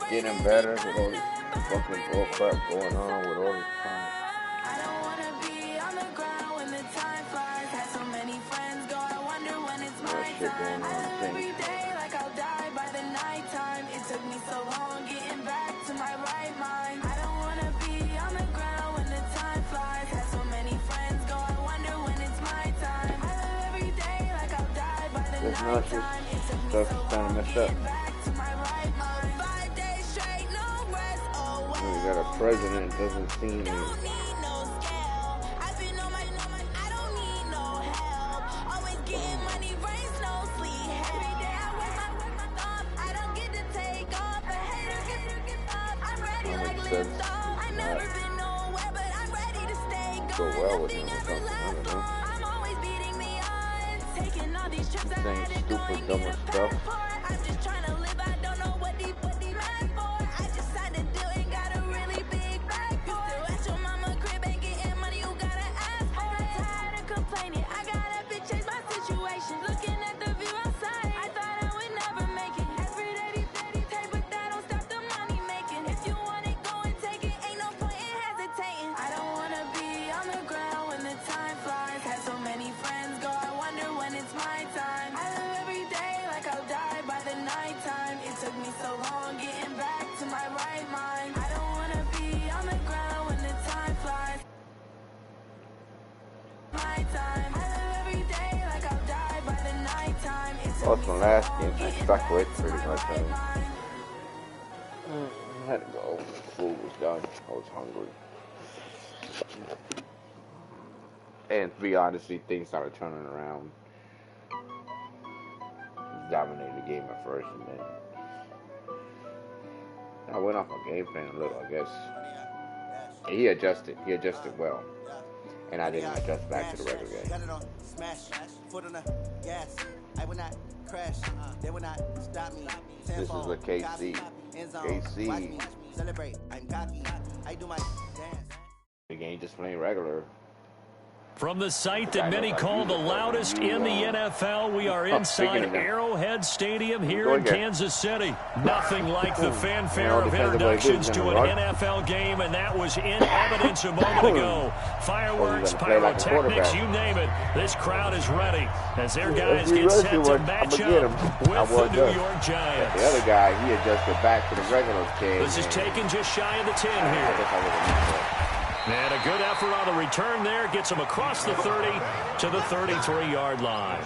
getting better with all this fucking bull crap going on with all this time. Shit going on. Every day like I'll die by the nighttime. It took me so long getting back to my right mind. I don't wanna be on the ground when the time flies. Had so many friends go, I wonder when it's my time. I live every day like I'll die by the nighttime. It took me so long getting back to my right mind. 5 days straight, no rest. Oh, well. We got a president doesn't seem to. I've never been nowhere, but I'm ready to stay gone. Go well with him or something, I don't know. I'm always beating the odds. Taking all these trips I had to stupid, dumb stuff. I'm just trying to live, I don't know what the man for. I just signed a deal and got a really big bag for it. Still at your mama crib ain't getting money, you gotta ask for it. Tired of complaining, I gotta bitch change my situation. Looking at the view outside, I thought I would never make it. Every day these petty pay, but that don't stop the money making. If you want it, go and take it, ain't no point in hesitating. I don't wanna be on the ground when the time flies. Had so many friends go, I wonder when it's my time. I live every day like I'll die by the nighttime. It took me so long getting back to my right mind. I don't wanna be on the ground when the time flies. My time. I live every day like I'll die by the nighttime. Well, it's my last game. I stuck with pretty much. I had to go. The food was done. I was hungry. And to be honest, things started turning around. Dominated the game at first, and then I went off my game plan a little, I guess. He adjusted well, and I didn't adjust back to the regular game. This is a KC. The game just playing regular. From the site that many call the loudest in the NFL, we are inside Arrowhead Stadium here in Kansas City. Nothing like the fanfare of introductions to an NFL game, and that was in evidence a moment ago. Fireworks, pyrotechnics, you name it. This crowd is ready as their guys get set to match up with the New York Giants. The other guy, he adjusted back to the regular game. This is taken just shy of the 10 here. And a good effort on the return there. Gets him across the 30 to the 33-yard line.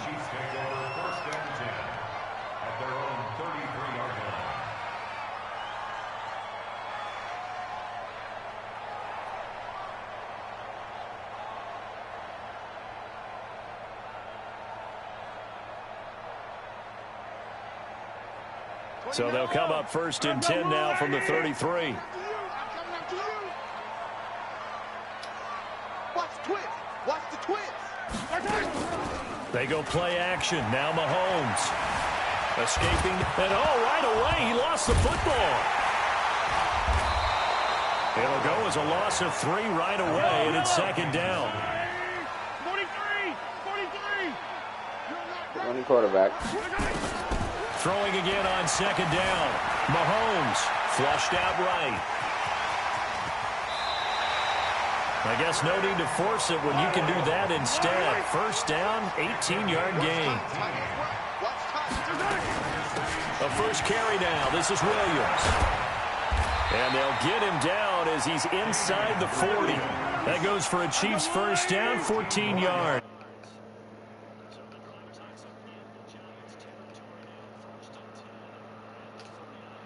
So they'll come up first and 10 now from the 33. They go play action. Now Mahomes. Escaping. And right away, he lost the football. It'll go as a loss of 3 right away, and it's second down. 43. Running quarterback. Throwing again on second down. Mahomes flushed out right. I guess no need to force it when you can do that instead. First down, 18-yard gain. A first carry now. This is Williams. And they'll get him down as he's inside the 40. That goes for a Chiefs first down, 14 yards.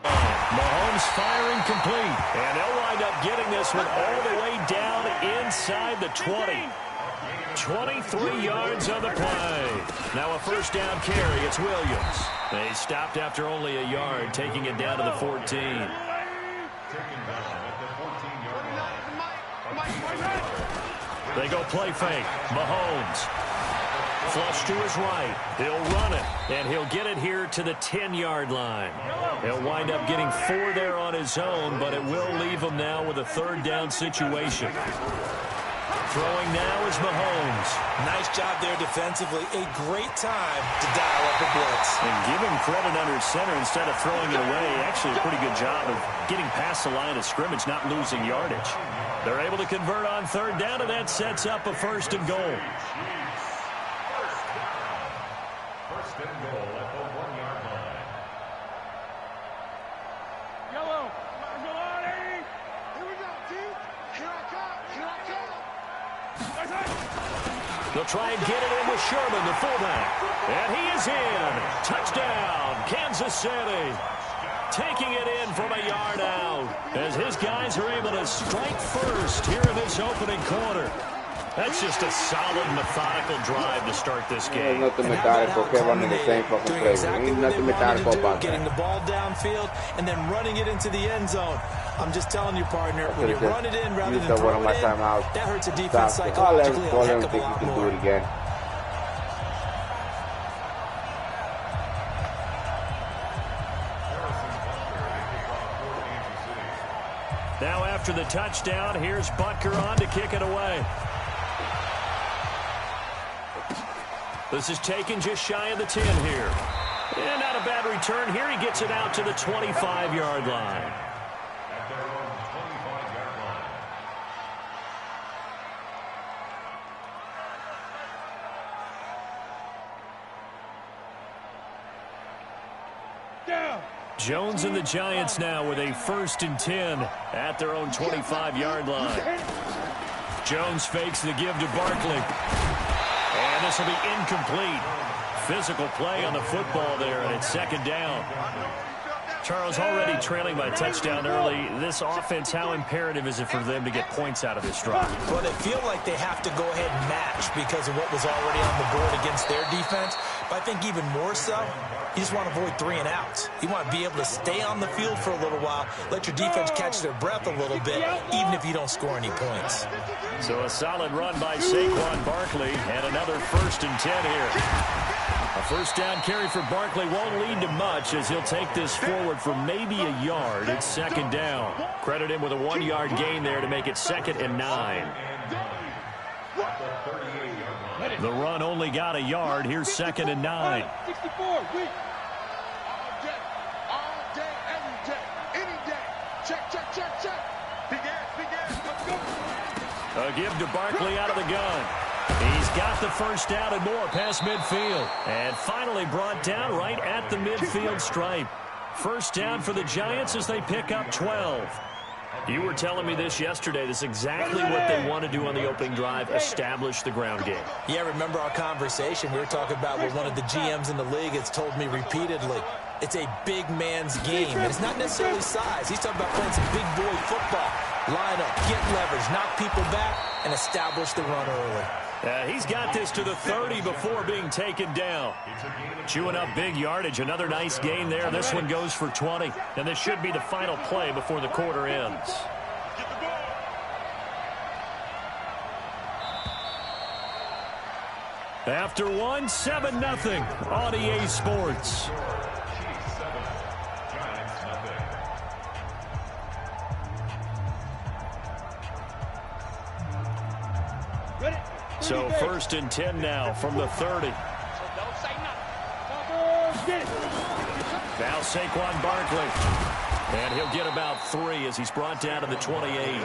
Mahomes firing complete. And they'll wind up getting this one all the way down inside the 20. 23 yards on the play. Now a first down carry. It's Williams. They stopped after only a yard, taking it down to the 14. They go play fake. Mahomes. Flush to his right. He'll run it, and he'll get it here to the 10-yard line. He'll wind up getting 4 there on his own, but it will leave him now with a third down situation. Throwing now is Mahomes. Nice job there defensively. A great time to dial up a blitz. And give him credit under center instead of throwing it away. Actually a pretty good job of getting past the line of scrimmage, not losing yardage. They're able to convert on third down, and that sets up a 1st and goal. First and goal at the 1-yard line. Yellow. Here we go, team. Here I come. Here I come. They'll try and get it in with Sherman, the fullback. And he is in. Touchdown, Kansas City. Taking it in from a yard out as his guys are able to strike first here in this opening quarter. That's just a solid, methodical drive to start this game. There's nothing methodical. Kept running the same fucking play. Exactly Ain't nothing methodical about getting that. the ball downfield and then running it into the end zone. I'm just telling you, partner, when you run it in rather than throw it in, that hurts a defense psychologically a heck of a lot more. Do it again. Now after the touchdown, here's Butker on to kick it away. This is taken just shy of the 10 here. And not a bad return here. He gets it out to the 25-yard line. At their own 25-yard line. Jones and the Giants now with a 1st and 10 at their own 25-yard line. Jones fakes the give to Barkley. And this will be incomplete. Physical play on the football there, and it's 2nd down. Charles, already trailing by a touchdown early. This offense, how imperative is it for them to get points out of this drive? Well, they feel like they have to go ahead and match because of what was already on the board against their defense. But I think even more so, you just want to avoid 3 and outs. You want to be able to stay on the field for a little while, let your defense catch their breath a little bit, even if you don't score any points. So a solid run by Saquon Barkley, and another 1st and 10 here. A 1st down carry for Barkley won't lead to much as he'll take this forward for maybe a yard. It's 2nd down. Credit him with a 1-yard gain there to make it 2nd and 9. The run only got a yard. Here's 2nd and 9. 64, all day, every day, any day. Check. Big ass, let's go. A give to Barkley out of the gun. He's got the 1st down and more past midfield. And finally brought down right at the midfield stripe. 1st down for the Giants as they pick up 12. You were telling me this yesterday. This is exactly what they want to do on the opening drive, establish the ground game. Yeah, remember our conversation. We were talking about what one of the GMs in the league has told me repeatedly. It's a big man's game, and it's not necessarily size. He's talking about playing some big boy football. Line up, get leverage, knock people back, and establish the run early. He's got this to the 30 before being taken down. Chewing up big yardage. Another nice gain there. This one goes for 20. And this should be the final play before the quarter ends. After one, 7-0 on EA Sports. So 1st and 10 now from the 30. Now Saquon Barkley. And he'll get about 3 as he's brought down to the 28.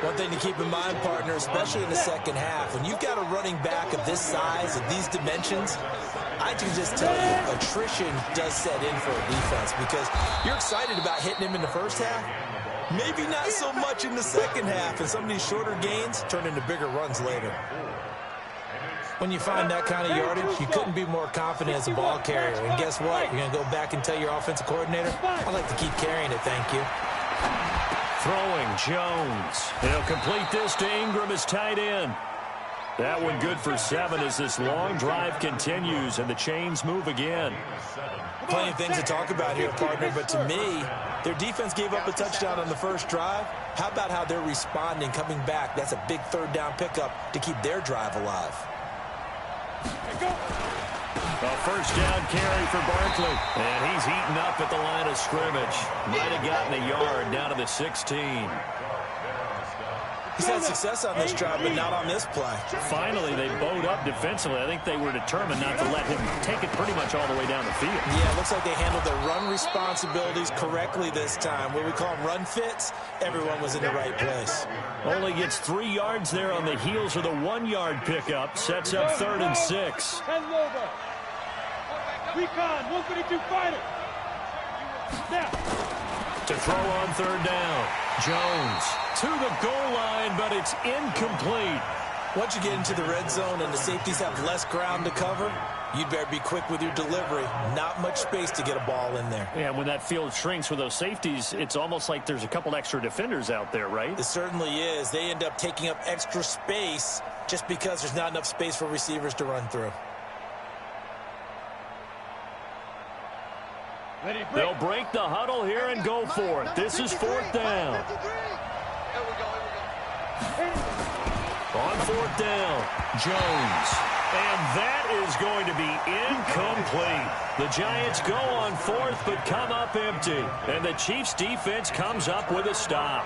One thing to keep in mind, partner, especially in the second half, when you've got a running back of this size, of these dimensions, I can just tell you attrition does set in for a defense because you're excited about hitting him in the first half. Maybe not so much in the second half, and some of these shorter gains turn into bigger runs later. When you find that kind of yardage, you couldn't be more confident as a ball carrier. And guess what? You're going to go back and tell your offensive coordinator, I'd like to keep carrying it, thank you. Throwing Jones. He'll complete this to Ingram as tight end. That one good for 7 as this long drive continues and the chains move again. Plenty of things to talk about here, partner, but to me, their defense gave up a touchdown on the first drive. How about how they're responding, coming back? That's a big 3rd down pickup to keep their drive alive. A 1st down carry for Barkley. And he's heating up at the line of scrimmage. Might have gotten a yard down to the 16. He's had success on this drive, but not on this play. Finally, they bowed up defensively. I think they were determined not to let him take it pretty much all the way down the field. Yeah, it looks like they handled their run responsibilities correctly this time. What we call them run fits, everyone was in the right place. Only gets 3 yards there on the heels of the 1-yard pickup. Sets up 3rd and 6. Recon, 152 fighter. Now. To throw on 3rd down. Jones to the goal line, but it's incomplete. Once you get into the red zone and the safeties have less ground to cover, you'd better be quick with your delivery. Not much space to get a ball in there. Yeah, when that field shrinks with those safeties, it's almost like there's a couple extra defenders out there, right? It certainly is. They end up taking up extra space just because there's not enough space for receivers to run through. They'll break the huddle here and go for it. This is 4th down. On 4th down, Jones. And that is going to be incomplete. The Giants go on 4th but come up empty. And the Chiefs defense comes up with a stop.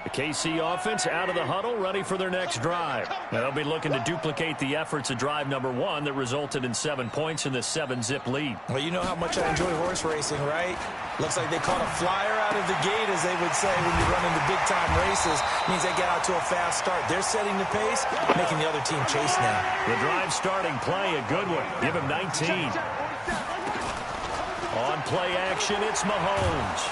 The KC offense out of the huddle, ready for their next drive. They'll be looking to duplicate the efforts of drive number 1 that resulted in 7 points in the 7-zip lead. Well, you know how much I enjoy horse racing, right? Looks like they caught a flyer out of the gate, as they would say when you run into big-time races. Means they get out to a fast start. They're setting the pace, making the other team chase now. The drive starting play, a good one. Give him 19. On play action, it's Mahomes.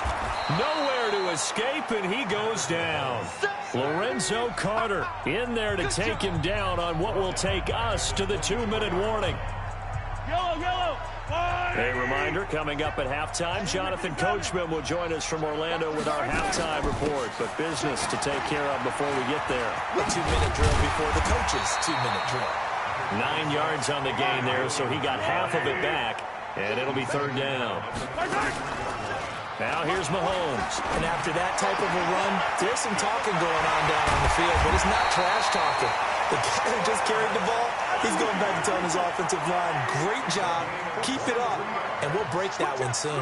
Nowhere to escape, and he goes down. Lorenzo Carter in there to take him down on what will take us to the 2-minute warning. Yellow. A reminder, coming up at halftime, Jonathan Coachman will join us from Orlando with our halftime report. But business to take care of before we get there. A 2-minute drill before the coach's 2-minute drill. 9 yards on the gain there, so he got half of it back, and it'll be 3rd down. Now here's Mahomes. And after that type of a run, there's some talking going on down on the field, but it's not trash talking. The guy who just carried the ball, he's going back and telling his offensive line, great job, keep it up, and we'll break that one soon.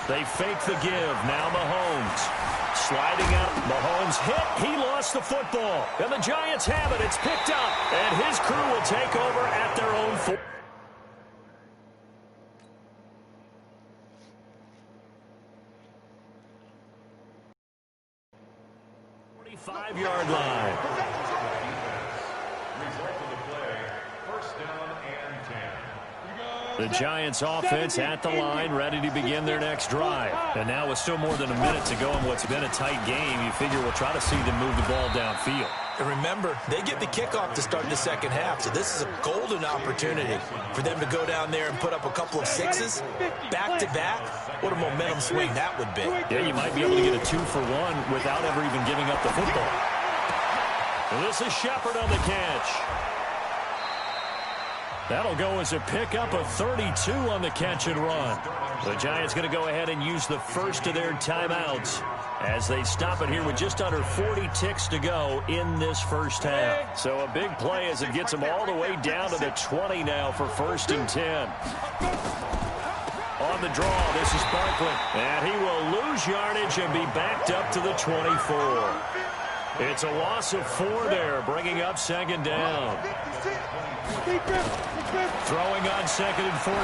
They fake the give. Now Mahomes. Sliding out. Mahomes hit. He lost the football. And the Giants have it. It's picked up. And his crew will take over at their own 4. 5-yard line. The Giants offense at the line, ready to begin their next drive. And now with still more than a minute to go in what's been a tight game, you figure we'll try to see them move the ball downfield. And remember, they get the kickoff to start the second half, so this is a golden opportunity for them to go down there and put up a couple of sixes back-to-back. What a momentum swing that would be. Yeah, you might be able to get a 2-for-1 without ever even giving up the football. And this is Shepard on the catch. That'll go as a pickup of 32 on the catch and run. The Giants going to go ahead and use the first of their timeouts as they stop it here with just under 40 ticks to go in this first half. So a big play as it gets them all the way down to the 20 now for 1st and 10. On the draw, this is Barkley. And he will lose yardage and be backed up to the 24. It's a loss of 4 there, bringing up 2nd down. Throwing on 2nd and 14.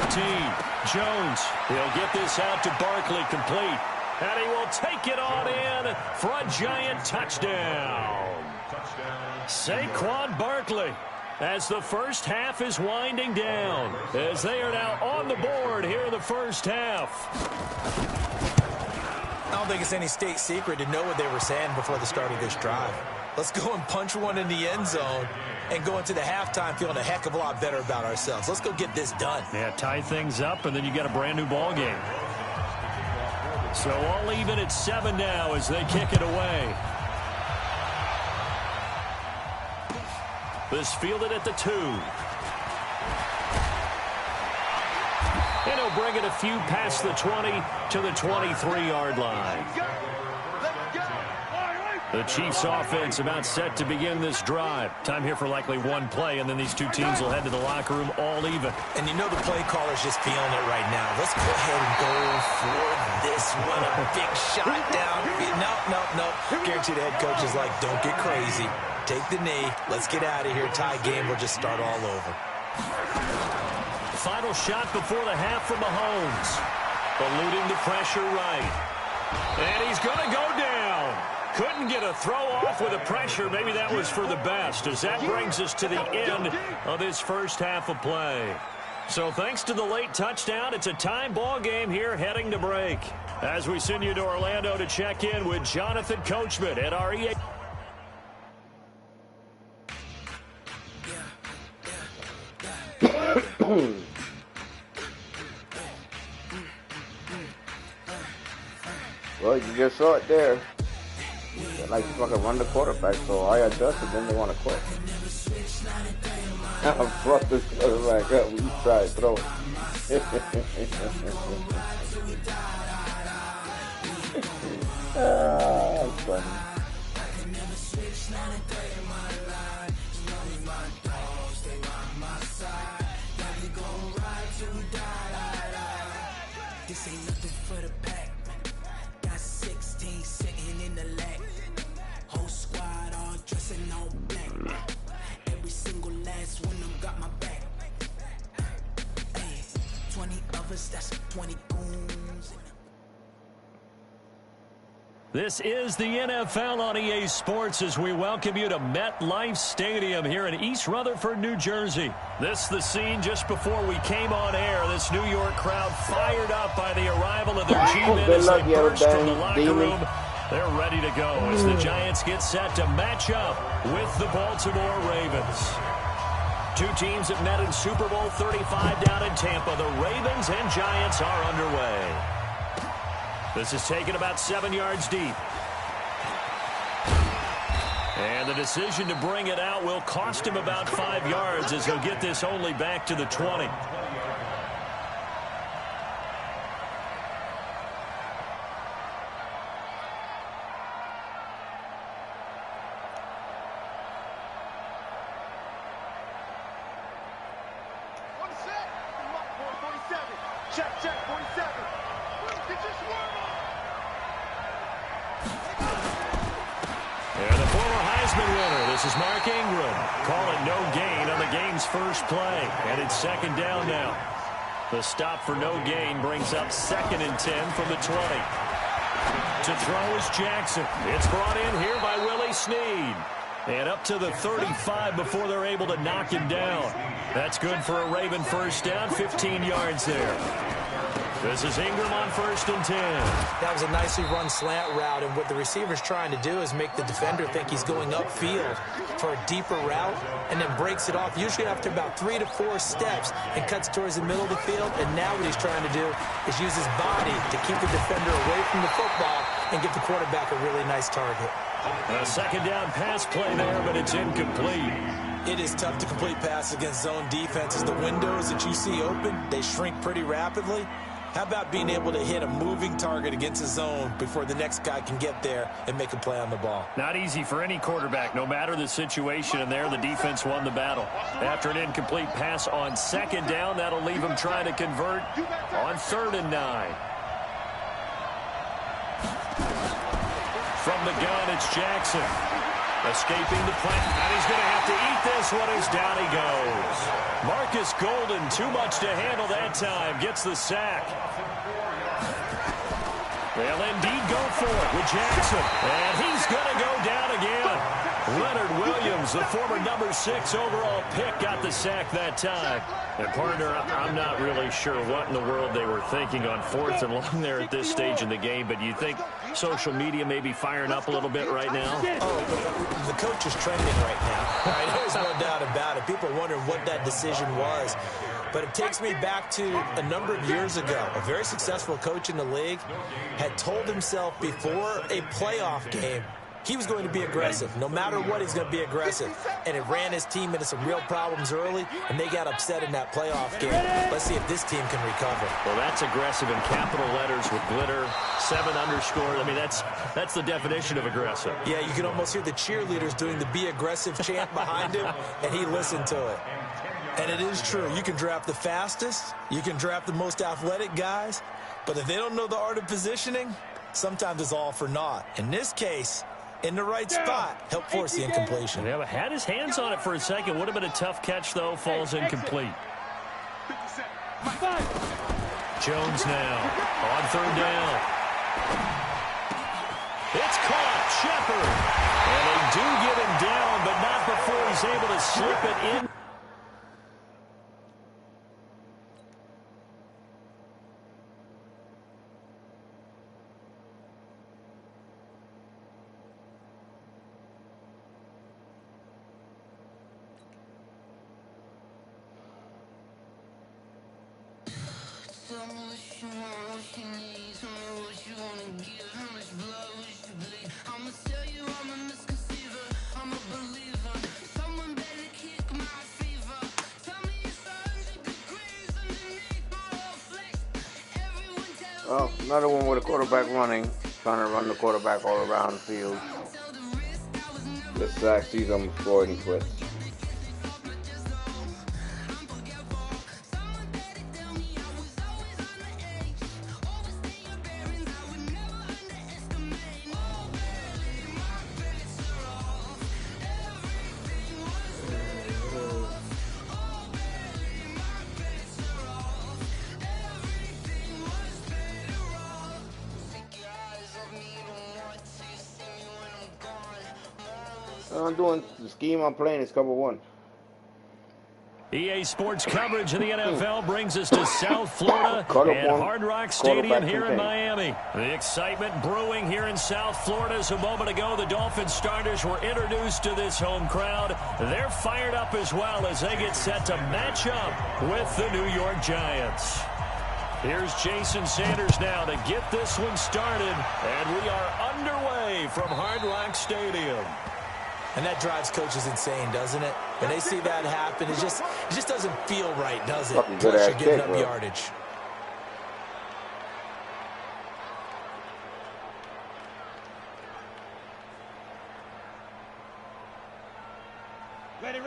Jones, he'll get this out to Barkley, complete. And he will take it on in for a Giant touchdown. Saquon Barkley, as the first half is winding down, as they are now on the board here in the first half. I don't think it's any state secret to know what they were saying before the start of this drive. Let's go and punch one in the end zone and go into the halftime feeling a heck of a lot better about ourselves. Let's go get this done. Yeah, tie things up, and then you get a brand new ball game. So all even at 7 now as they kick it away. This fielded at the 2. And he'll bring it a few past the 20 to the 23-yard line. The The Chiefs offense about set to begin this drive. Time here for likely one play, and then these two teams will head to the locker room all even. And you know the play caller's just feeling it right now. Let's go ahead and go for this one. A big shot down. No. Guarantee the head coach is like, don't get crazy. Take the knee. Let's get out of here. Tie game. We'll just start all over. Final shot before the half from Mahomes. Eluding the pressure right. And he's going to go down. Couldn't get a throw off with the pressure. Maybe that was for the best, as that brings us to the end of this first half of play. So thanks to the late touchdown, it's a time ball game here heading to break. As we send you to Orlando to check in with Jonathan Coachman at our EA. Well, you just saw it there. They like to fucking run the quarterback, so I adjusted, then they want to quit. I brought this quarterback up. We try to throw it. That's funny. This ain't nothing for the pack. Got 16 sitting in the lag. Whole squad all dressing all black. Every single last one of them got my back. Hey, 20 of us, that's 20 goons. This is the NFL on EA Sports as we welcome you to MetLife Stadium here in East Rutherford, New Jersey. This is the scene just before we came on air. This New York crowd fired up by the arrival of their G-men as they burst from the locker room. They're ready to go as the Giants get set to match up with the Baltimore Ravens. Two teams that met in Super Bowl 35 down in Tampa. The Ravens and Giants are underway. This is taken about 7 yards deep. And the decision to bring it out will cost him about 5 yards as he'll get this only back to the 20. First play, and it's second down now. The stop for no gain brings up 2nd and 10 from the 20. To throw is Jackson. It's brought in here by Willie Snead. And up to the 35 before they're able to knock him down. That's good for a Raven first down, 15 yards there. This is Ingram on 1st and 10. That was a nicely run slant route, and what the receiver's trying to do is make the defender think he's going upfield for a deeper route, and then breaks it off, usually after about 3 to 4 steps, and cuts towards the middle of the field. And now what he's trying to do is use his body to keep the defender away from the football and give the quarterback a really nice target. A second down pass play there, but it's incomplete. It is tough to complete passes against zone defenses. The windows that you see open, they shrink pretty rapidly. How about being able to hit a moving target against a zone before the next guy can get there and make a play on the ball? Not easy for any quarterback, no matter the situation, and there the defense won the battle. After an incomplete pass on 2nd down, that'll leave him trying to convert on 3rd and 9. From the gun, it's Jackson. Escaping the play, and he's going to have to eat this one as down he goes. Marcus Golden, too much to handle that time, gets the sack. They'll indeed go for it with Jackson, and he's going to go down again. Leonard Williams, the former number 6 overall pick, got the sack that time. And partner, I'm not really sure what in the world they were thinking on 4th and long there at this stage in the game, but you think social media may be firing up a little bit right now? Oh, the coach is trending right now. Right? There's no doubt about it. People are wondering what that decision was. But it takes me back to a number of years ago. A very successful coach in the league had told himself before a playoff game, he was going to be aggressive. No matter what, he's going to be aggressive. And it ran his team into some real problems early, and they got upset in that playoff game. Let's see if this team can recover. Well, that's aggressive in capital letters with glitter, 7 underscores. I mean, that's the definition of aggressive. Yeah, you can almost hear the cheerleaders doing the "be aggressive" chant behind him, and he listened to it. And it is true. You can draft the fastest. You can draft the most athletic guys. But if they don't know the art of positioning, sometimes it's all for naught. In this case, in the right spot, help force the incompletion. Yeah, had his hands on it for a second. Would have been a tough catch, though. Falls incomplete. Jones now on 3rd down. It's caught. Shepard. And they do get him down, but not before he's able to slip it in. Tell me what you want, what you need. Tell me what you wanna give. How much blood would you bleed? I'ma tell you I'm a misconceiver. I'm a believer. Someone better kick my fever. Tell me it's 100 degrees underneath my whole flesh. Everyone tells me. Well, another one with a quarterback running, trying to run the quarterback all around the field. Let's see some Freudian twist. I'm doing the scheme I'm playing is cover 1. EA Sports coverage of the NFL brings us to South Florida and Hard Rock Stadium here in Miami. The excitement brewing here in South Florida. As a moment ago, the Dolphins starters were introduced to this home crowd. They're fired up as well as they get set to match up with the New York Giants. Here's Jason Sanders now to get this one started, and we are underway from Hard Rock Stadium. And that drives coaches insane, doesn't it? When they see that happen, it just doesn't feel right, does it? Plus, you're giving up yardage. Ready.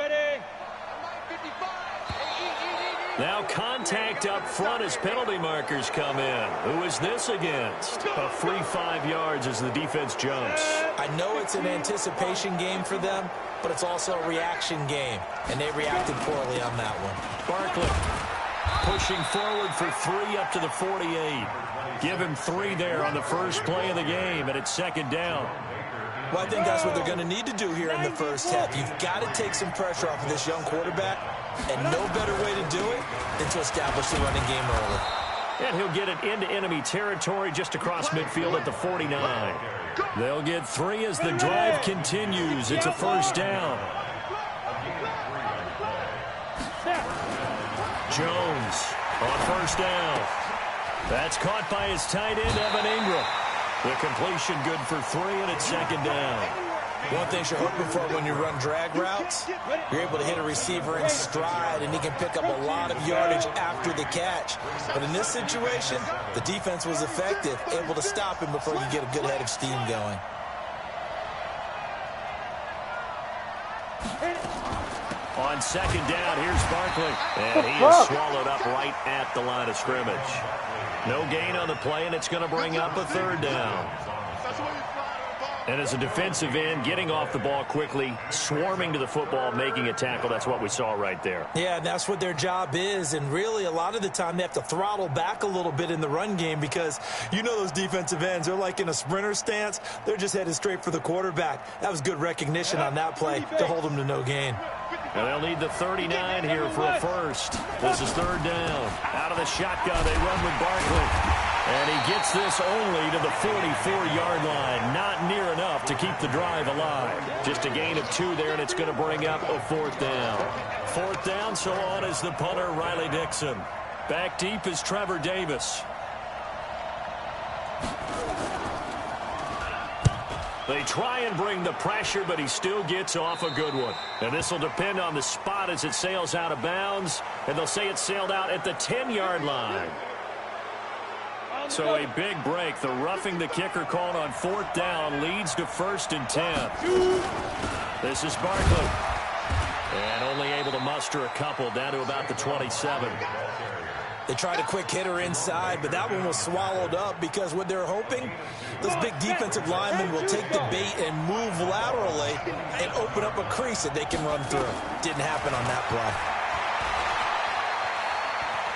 Now contact up front as penalty markers come in. Who is this against? A free 5 yards as the defense jumps. I know it's an anticipation game for them, but it's also a reaction game, and they reacted poorly on that one. Barkley pushing forward for 3 up to the 48. Give him 3 there on the first play of the game, and it's 2nd down. Well, I think that's what they're going to need to do here in the first half. You've got to take some pressure off of this young quarterback, and no better way to do it than to establish the running game early. And he'll get it into enemy territory just across midfield at the 49. They'll get 3 as the drive continues. It's a 1st down. Jones on 1st down. That's caught by his tight end, Evan Ingram. The completion good for 3, and it's 2nd down. One thing you're hoping for when you run drag routes, you're able to hit a receiver in stride, and he can pick up a lot of yardage after the catch. But in this situation, the defense was effective, able to stop him before he could get a good head of steam going. On 2nd down, here's Barkley. And he is swallowed up right at the line of scrimmage. No gain on the play, and it's going to bring up a 3rd down. And as a defensive end, getting off the ball quickly, swarming to the football, making a tackle, that's what we saw right there. Yeah, and that's what their job is. And really, a lot of the time, they have to throttle back a little bit in the run game because you know those defensive ends, they're like in a sprinter stance. They're just headed straight for the quarterback. That was good recognition on that play to hold them to no gain. And they'll need the 39 here for a 1st. This is 3rd down. Out of the shotgun, they run with Barkley. And he gets this only to the 44-yard line. Not near enough to keep the drive alive. Just a gain of 2 there, and it's going to bring up a 4th down. 4th down, so on is the punter, Riley Dixon. Back deep is Trevor Davis. They try and bring the pressure, but he still gets off a good one. And this will depend on the spot as it sails out of bounds. And they'll say it sailed out at the 10-yard line. So a big break. The roughing the kicker called on 4th down leads to 1st and 10. This is Barkley. And only able to muster a couple down to about the 27. They tried a quick hitter inside, but that one was swallowed up because what they're hoping, those big defensive linemen will take the bait and move laterally and open up a crease that they can run through. Didn't happen on that play.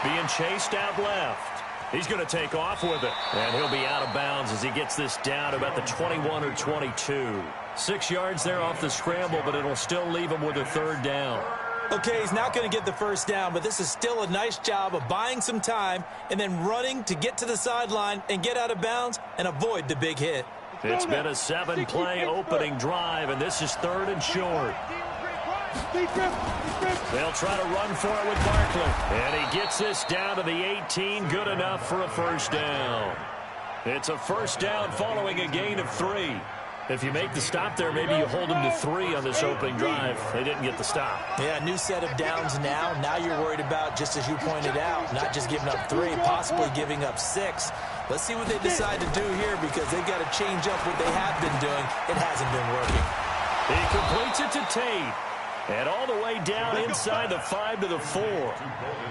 Being chased out left. He's going to take off with it. And he'll be out of bounds as he gets this down to about the 21 or 22. 6 yards there off the scramble, but it'll still leave him with a 3rd down. Okay, he's not going to get the 1st down, but this is still a nice job of buying some time and then running to get to the sideline and get out of bounds and avoid the big hit. It's been a 7-play opening drive, and this is 3rd and short. They'll try to run for it with Barkley. And he gets this down to the 18, good enough for a 1st down. It's a 1st down following a gain of 3. If you make the stop there, maybe you hold them to 3 on this opening drive. They didn't get the stop. Yeah, new set of downs now. Now you're worried about, just as you pointed out, not just giving up 3, possibly giving up 6. Let's see what they decide to do here because they've got to change up what they have been doing. It hasn't been working. He completes it to Tate. And all the way down inside the 5 to the 4.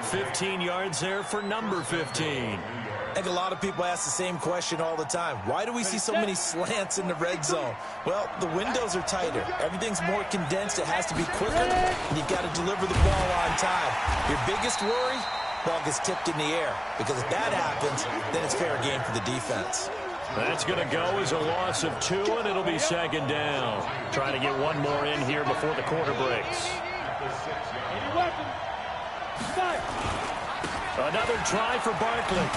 15 yards there for number 15. I think a lot of people ask the same question all the time. Why do we see so many slants in the red zone? Well, the windows are tighter. Everything's more condensed. It has to be quicker, and you've got to deliver the ball on time. Your biggest worry? Ball gets tipped in the air. Because if that happens, then it's fair game for the defense. That's going to go as a loss of 2, and it'll be 2nd down. Trying to get one more in here before the quarter breaks. Another try for Barkley.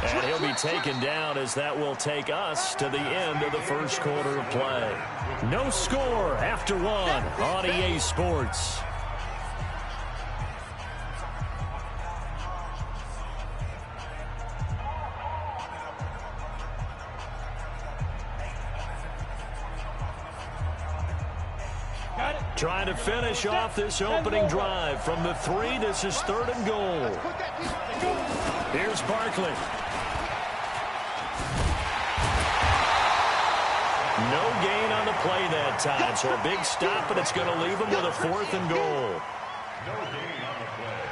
And he'll be taken down as that will take us to the end of the 1st quarter of play. No score after 1 on EA Sports. Trying to finish off this opening drive from the 3. This is 3rd and goal. Here's Barkley. No gain on the play that time, so a big stop, and it's going to leave him with a 4th and goal.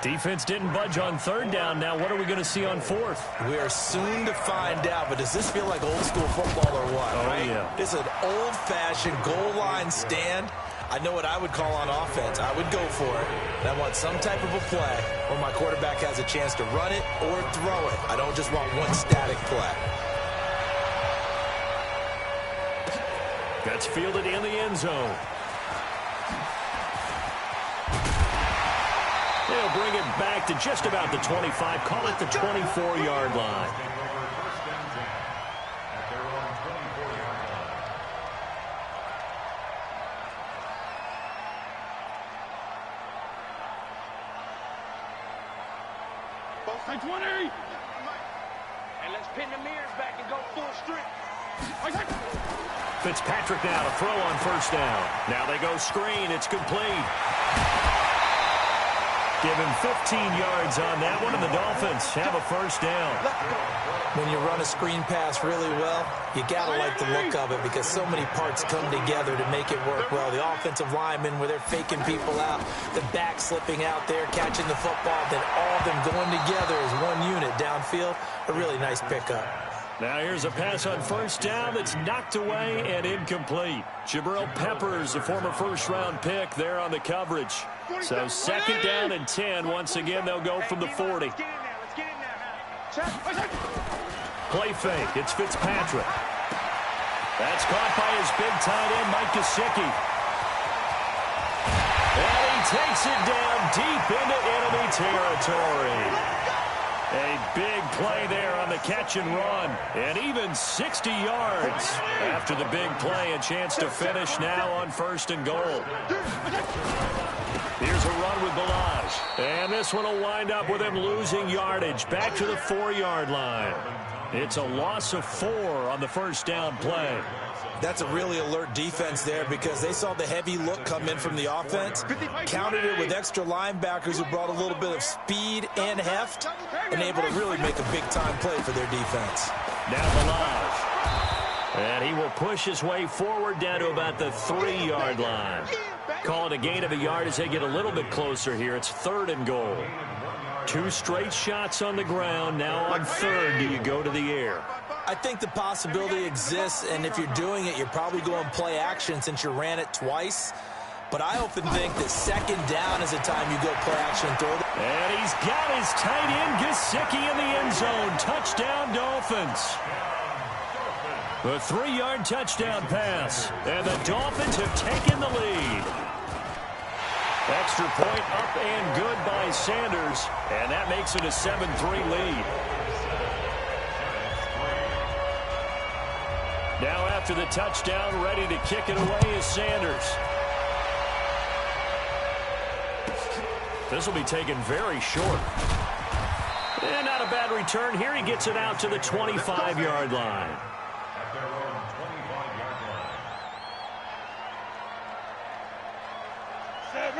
Defense didn't budge on 3rd down. Now what are we going to see on 4th? We are soon to find out, but does this feel like old school football or what? Oh, right? yeah. It's an old-fashioned goal line stand. I know what I would call on offense. I would go for it. And I want some type of a play where my quarterback has a chance to run it or throw it. I don't just want one static play. That's fielded in the end zone. They'll bring it back to just about the 25. Call it the 24-yard line. Both 20. And let's pin the mirrors back and go full strength. Fitzpatrick now to throw on 1st down. Now they go screen. It's complete. Give him 15 yards on that one, and the Dolphins have a 1st down. When you run a screen pass really well, you got to like the look of it because so many parts come together to make it work well. The offensive linemen, where they're faking people out, the back slipping out there, catching the football, then all of them going together as one unit downfield. A really nice pickup. Now here's a pass on 1st down that's knocked away and incomplete. Jabril Peppers, a former 1st-round pick, there on the coverage. So 2nd down and 10. Once again, they'll go from the 40. Play fake. It's Fitzpatrick. That's caught by his big tight end, Mike Gesicki. And he takes it down deep into enemy territory. A big play there on the catch and run. And even 60 yards after the big play. A chance to finish now on 1st and goal. Here's a run with Balazs. And this one will wind up with him losing yardage back to the 4-yard line. It's a loss of 4 on the 1st down play. That's a really alert defense there because they saw the heavy look come in from the offense, countered it with extra linebackers who brought a little bit of speed and heft, and able to really make a big-time play for their defense. Now Balaj. And he will push his way forward down to about the 3-yard line. Call it a gain of a yard as they get a little bit closer here. It's 3rd and goal. 2 straight shots on the ground. Now on 3rd, do you go to the air? I think the possibility exists, and if you're doing it, you're probably going play action since you ran it twice. But I often think that 2nd down is the time you go play action and throw it. And he's got his tight end, Gesicki, in the end zone. Touchdown, Dolphins. The 3-yard touchdown pass. And the Dolphins have taken the lead. Extra point up and good by Sanders. And that makes it a 7-3 lead. Now after the touchdown, ready to kick it away is Sanders. This will be taken very short. And not a bad return here. He gets it out to the 25-yard line.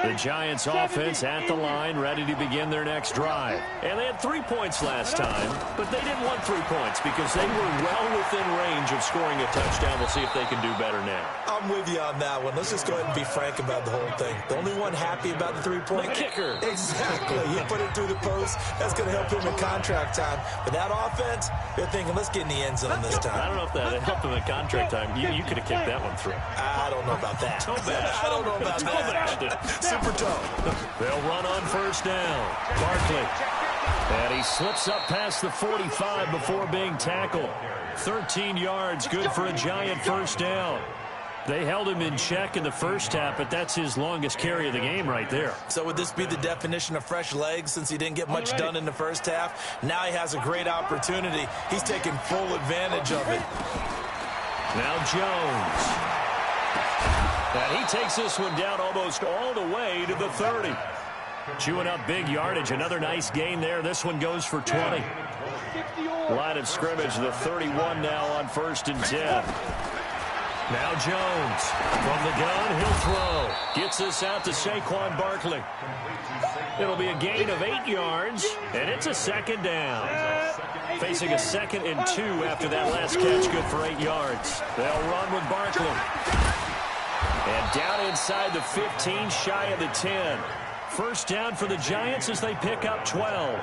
The Giants offense at the line, ready to begin their next drive. And they had 3 points last time, but they didn't want 3 points because they were well within range of scoring a touchdown. We'll see if they can do better now. I'm with you on that one. Let's just go ahead and be frank about the whole thing. The only one happy about the 3-point kicker. Exactly. He put it through the post. That's going to help him in contract time. But that offense, they're thinking, let's get in the end zone this time. I don't know if that helped him in contract time. You could have kicked that one through. I don't know about that. I don't know about that. Super tough. They'll run on 1st down. Barkley. And he slips up past the 45 before being tackled. 13 yards, good for a Giant 1st down. They held him in check in the first half, but that's his longest carry of the game right there. So would this be the definition of fresh legs since he didn't get much done in the first half? Now he has a great opportunity. He's taking full advantage of it. Now Jones. And he takes this one down almost all the way to the 30. Chewing up big yardage. Another nice gain there. This one goes for 20. Line of scrimmage, the 31 now on 1st and 10. Now Jones. From the gun, he'll throw. Gets this out to Saquon Barkley. It'll be a gain of 8 yards, and it's a 2nd down. Facing a 2nd and 2 after that last catch, good for 8 yards. They'll run with Barkley. And down inside the 15, shy of the 10. 1st down for the Giants as they pick up 12.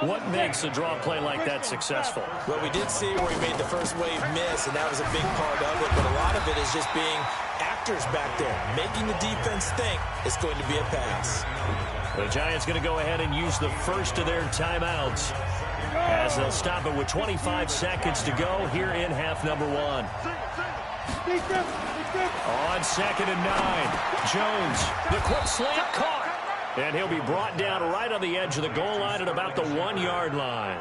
What makes a draw play like that successful? Well, we did see where he made the first wave miss, and that was a big part of it. But a lot of it is just being actors back there, making the defense think it's going to be a pass. The Giants going to go ahead and use the first of their timeouts as they'll stop it with 25 seconds to go here in half number 1. On 2nd and 9, Jones, the quick slant caught. And he'll be brought down right on the edge of the goal line at about the 1-yard line.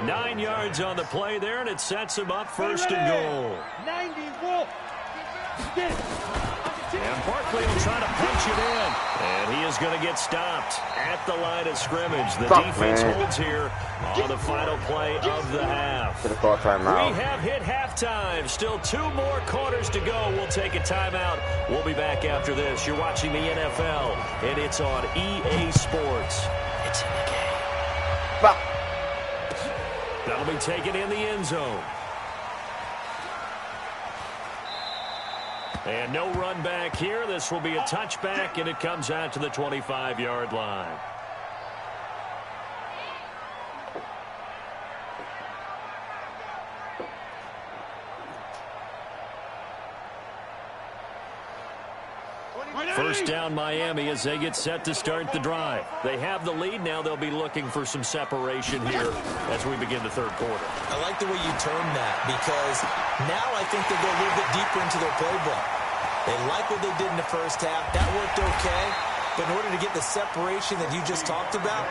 9 yards on the play there, and it sets him up 1st and goal. And Barkley will try to punch it in. And he is going to get stopped at the line of scrimmage. The defense holds here on the final play of the half. We have hit halftime. Still 2 more quarters to go. We'll take a timeout. We'll be back after this. You're watching the NFL, and it's on EA Sports. It's in the game. That'll be taken in the end zone. And no run back here. This will be a touchback, and it comes out to the 25-yard line. First down Miami as they get set to start the drive. They have the lead. Now they'll be looking for some separation here as we begin the 3rd quarter. I like the way you term that because now I think they go a little bit deeper into their playbook. They like what they did in the first half. That worked okay. But in order to get the separation that you just talked about,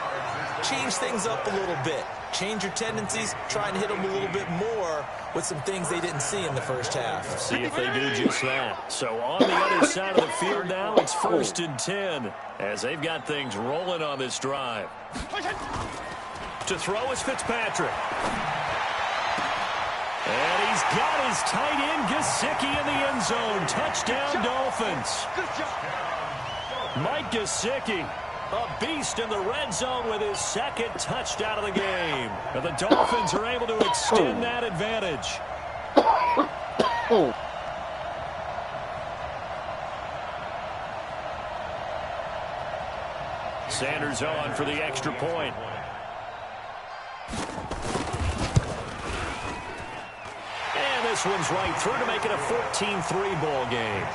change things up a little bit. Change your tendencies. Try and hit them a little bit more with some things they didn't see in the first half. See if they do just that. So on the other side of the field now, it's 1st and 10 as they've got things rolling on this drive. To throw is Fitzpatrick. And He's got his tight end, Gesicki, in the end zone. Touchdown, Dolphins. Mike Gesicki, a beast in the red zone with his second touchdown of the game. And the Dolphins are able to extend that advantage. Sanders on for the extra point. And this one's right through to make it a 14-3 ball game.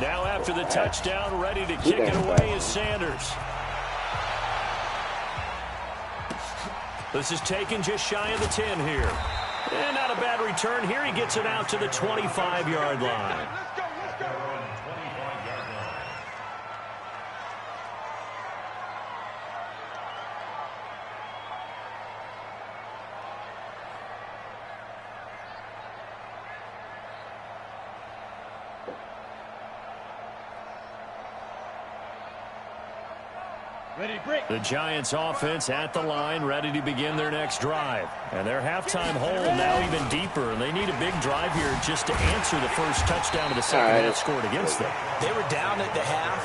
Now after the touchdown, ready to kick it away is Sanders. This is taken just shy of the 10 here. And not a bad return here. He gets it out to the 25-yard line. The Giants offense at the line, ready to begin their next drive. And their halftime hole now even deeper, and they need a big drive here just to answer the first touchdown of the second half scored against them. They were down at the half.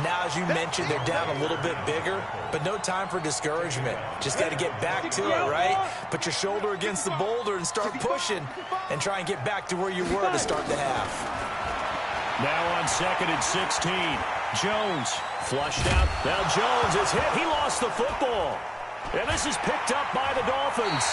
Now, as you mentioned, they're down a little bit bigger, but no time for discouragement. Just got to get back to it, right? Put your shoulder against the boulder and start pushing and try and get back to where you were to start the half. Now on 2nd and 16. Jones flushed out. Now Jones is hit. He lost the football. And this is picked up by the Dolphins.